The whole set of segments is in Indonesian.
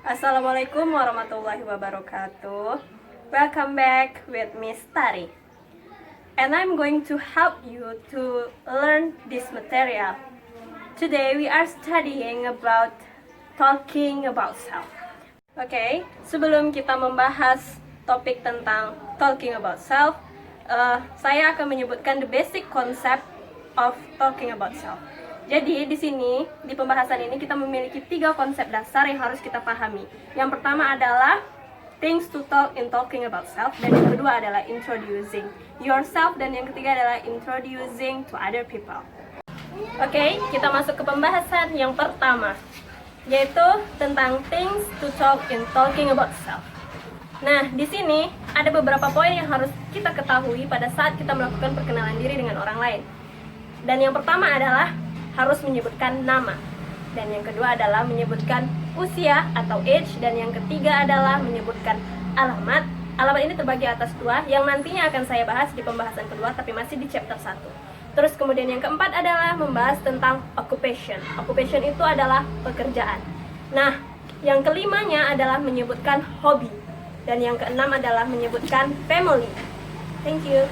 Assalamualaikum warahmatullahi wabarakatuh. Welcome back with Miss Tari. And I'm going to help you to learn this material. Today we are studying about talking about self. Oke, sebelum kita membahas topik tentang talking about self, saya akan menyebutkan the basic concept of talking about self. Jadi di sini, di pembahasan ini kita memiliki 3 konsep dasar yang harus kita pahami. Yang pertama adalah things to talk in talking about self, dan yang kedua adalah introducing yourself, dan yang ketiga adalah introducing to other people. Oke, kita masuk ke pembahasan yang pertama, yaitu tentang things to talk in talking about self. Nah, di sini ada beberapa poin yang harus kita ketahui pada saat kita melakukan perkenalan diri dengan orang lain. Dan yang pertama adalah harus menyebutkan nama, dan yang kedua adalah menyebutkan usia atau age, dan yang ketiga adalah menyebutkan alamat. Alamat ini terbagi atas 2 yang nantinya akan saya bahas di pembahasan kedua, tapi masih di chapter 1. Terus kemudian yang keempat adalah membahas tentang occupation. Occupation itu adalah pekerjaan. Nah, yang kelimanya adalah menyebutkan hobi, dan yang keenam adalah menyebutkan family. Thank you.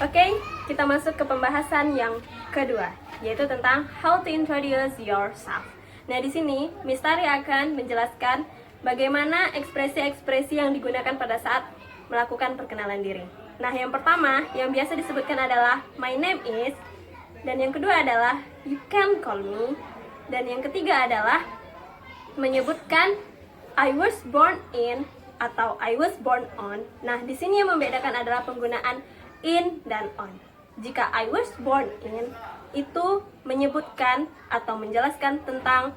Oke, kita masuk ke pembahasan yang kedua, yaitu tentang how to introduce yourself. Nah, di sini Miss Tari akan menjelaskan bagaimana ekspresi-ekspresi yang digunakan pada saat melakukan perkenalan diri. Nah, yang pertama yang biasa disebutkan adalah my name is, dan yang kedua adalah you can call me, dan yang ketiga adalah menyebutkan I was born in atau I was born on. Nah, di sini yang membedakan adalah penggunaan in dan on. Jika I was born in itu menyebutkan atau menjelaskan tentang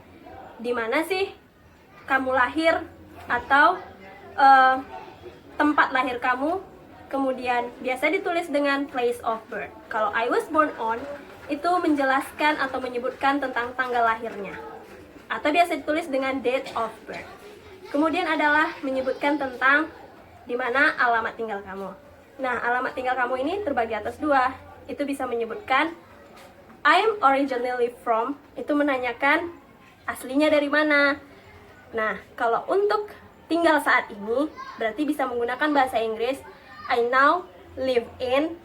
di mana sih kamu lahir atau tempat lahir kamu. Kemudian biasa ditulis dengan place of birth. Kalau I was born on itu menjelaskan atau menyebutkan tentang tanggal lahirnya, atau biasa ditulis dengan date of birth. Kemudian adalah menyebutkan tentang di mana alamat tinggal kamu. Nah, alamat tinggal kamu ini terbagi atas 2. Itu bisa menyebutkan I am originally from, itu menanyakan aslinya dari mana. Nah, kalau untuk tinggal saat ini berarti bisa menggunakan bahasa Inggris I now live in.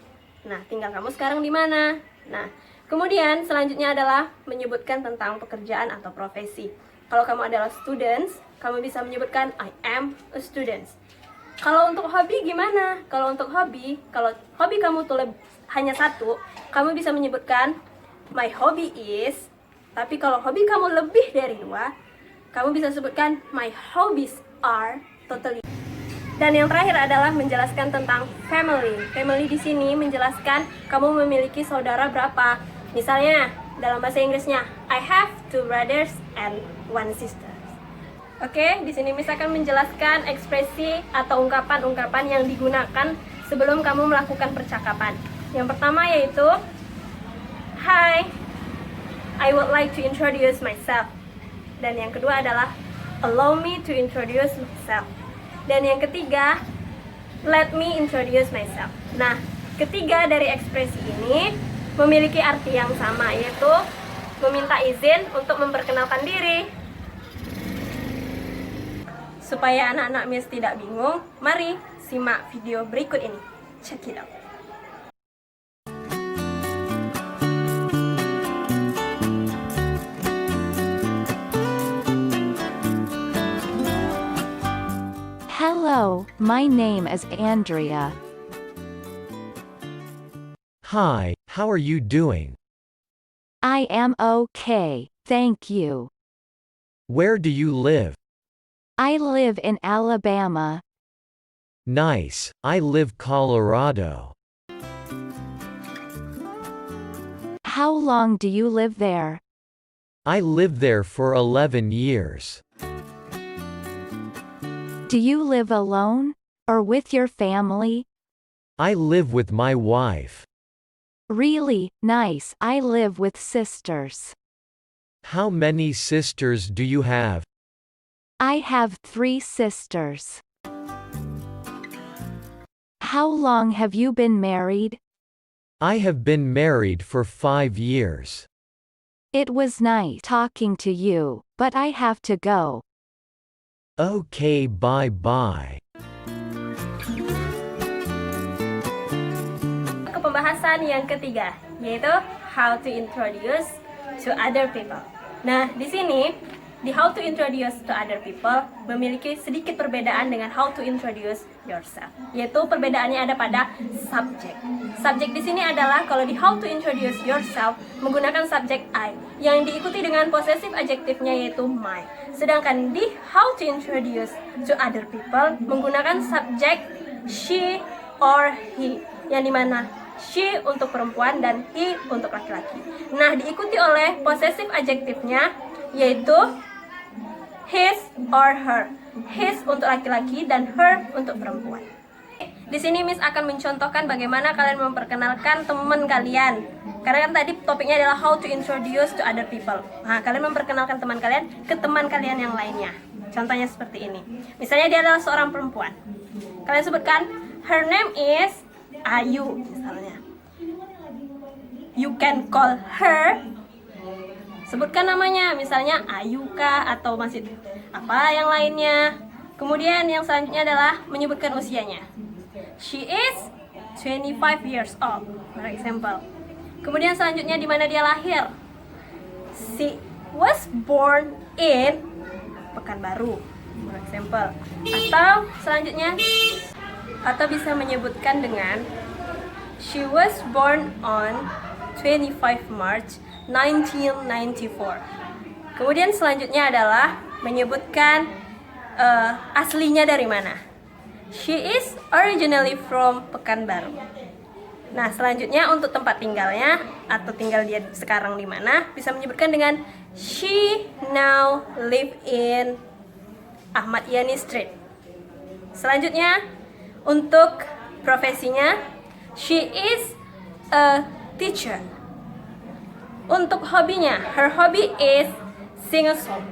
Nah, tinggal kamu sekarang di mana? Nah, kemudian selanjutnya adalah menyebutkan tentang pekerjaan atau profesi. Kalau kamu adalah students, kamu bisa menyebutkan I am a student. Kalau untuk hobi gimana? Kalau untuk hobi, kalau hobi kamu tuh hanya 1, kamu bisa menyebutkan my hobby is. Tapi kalau hobi kamu lebih dari 2, kamu bisa sebutkan my hobbies are totally. Dan yang terakhir adalah menjelaskan tentang family. Family di sini menjelaskan kamu memiliki saudara berapa. Misalnya dalam bahasa Inggrisnya I have 2 brothers and 1 sister. Oke, di sini misalkan menjelaskan ekspresi atau ungkapan-ungkapan yang digunakan sebelum kamu melakukan percakapan. Yang pertama yaitu Hi, I would like to introduce myself. Dan yang kedua adalah allow me to introduce myself. Dan yang ketiga, let me introduce myself. Nah, ketiga dari ekspresi ini memiliki arti yang sama, yaitu meminta izin untuk memperkenalkan diri. Supaya anak-anak Miss tidak bingung, mari simak video berikut ini. Check it out. Hello, my name is Andrea. Hi, how are you doing? I am okay, thank you. Where do you live? I live in Alabama. Nice, I live Colorado. How long do you live there? I lived there for 11 years. Do you live alone? Or with your family? I live with my wife. Really, nice, I live with sisters. How many sisters do you have? I have 3 sisters. How long have you been married? I have been married for 5 years. It was nice talking to you, but I have to go. Okay, bye-bye. Ke pembahasan yang ketiga, yaitu how to introduce to other people. Nah, di sini di how to introduce to other people memiliki sedikit perbedaan dengan how to introduce yourself. Yaitu perbedaannya ada pada subjek. Subjek di sini adalah kalau di how to introduce yourself menggunakan subjek I yang diikuti dengan possessive adjektifnya yaitu my. Sedangkan di how to introduce to other people menggunakan subjek she or he, yang dimana she untuk perempuan dan he untuk laki-laki. Nah, diikuti oleh possessive adjektifnya yaitu his or her. His untuk laki-laki dan her untuk perempuan. Di sini Miss akan mencontohkan bagaimana kalian memperkenalkan teman kalian. Karena kan tadi topiknya adalah how to introduce to other people. Nah, kalian memperkenalkan teman kalian ke teman kalian yang lainnya. Contohnya seperti ini. Misalnya dia adalah seorang perempuan. Kalian sebutkan her name is Ayu misalnya. You can call her, sebutkan namanya, misalnya Ayuka atau masih apa yang lainnya. Kemudian yang selanjutnya adalah menyebutkan usianya. She is 25 years old, for example. Kemudian selanjutnya di mana dia lahir. She was born in Pekanbaru, for example. Atau selanjutnya, atau bisa menyebutkan dengan she was born on 25 March 1994. Kemudian selanjutnya adalah menyebutkan aslinya dari mana. She is originally from Pekanbaru. Nah, selanjutnya untuk tempat tinggalnya atau tinggal dia sekarang di mana bisa menyebutkan dengan she now live in Ahmad Yani Street. Selanjutnya untuk profesinya she is a teacher. Untuk hobinya, her hobby is sing a song.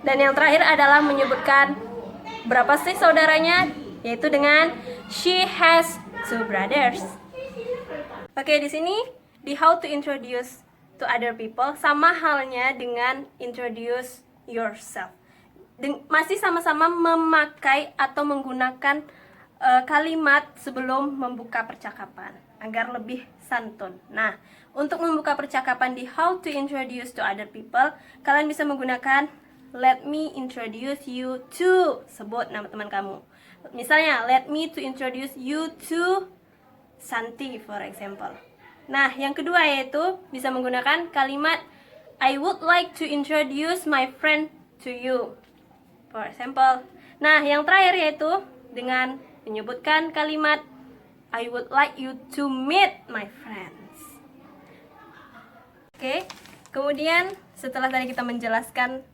Dan yang terakhir adalah menyebutkan berapa sih saudaranya, yaitu dengan she has 2 brothers. Oke, di sini di how to introduce to other people sama halnya dengan introduce yourself. Masih sama-sama memakai atau menggunakan kalimat sebelum membuka percakapan agar lebih santun. Nah, untuk membuka percakapan di how to introduce to other people, kalian bisa menggunakan let me introduce you to, sebut nama teman kamu. Misalnya, let me to introduce you to Santi, for example. Nah, yang kedua yaitu bisa menggunakan kalimat I would like to introduce my friend to you, for example. Nah, yang terakhir yaitu dengan menyebutkan kalimat I would like you to meet my friends. Oke, kemudian setelah tadi kita menjelaskan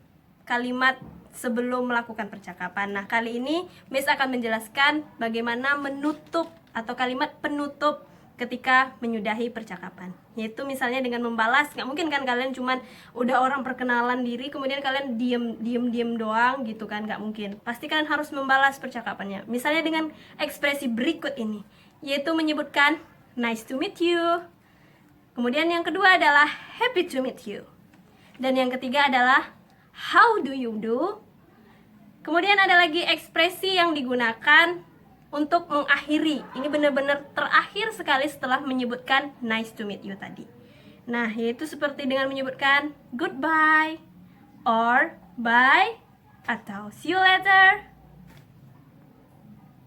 kalimat sebelum melakukan percakapan. Nah, kali ini Miss akan menjelaskan bagaimana menutup atau kalimat penutup ketika menyudahi percakapan. Yaitu misalnya dengan membalas, nggak mungkin kan kalian cuman udah orang perkenalan diri kemudian kalian diem doang gitu kan, nggak mungkin. Pasti kalian harus membalas percakapannya. Misalnya dengan ekspresi berikut ini, yaitu menyebutkan nice to meet you. Kemudian yang kedua adalah happy to meet you. Dan yang ketiga adalah how do you do? Kemudian ada lagi ekspresi yang digunakan untuk mengakhiri. Ini benar-benar terakhir sekali setelah menyebutkan nice to meet you tadi. Nah, yaitu seperti dengan menyebutkan goodbye, or bye, atau see you later.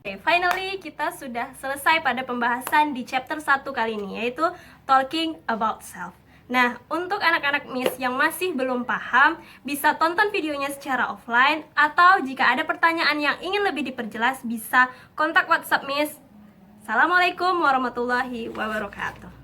Oke, finally kita sudah selesai pada pembahasan di chapter 1 kali ini, yaitu talking about self. Nah, untuk anak-anak Miss yang masih belum paham, bisa tonton videonya secara offline, atau jika ada pertanyaan yang ingin lebih diperjelas, bisa kontak WhatsApp Miss. Assalamualaikum warahmatullahi wabarakatuh.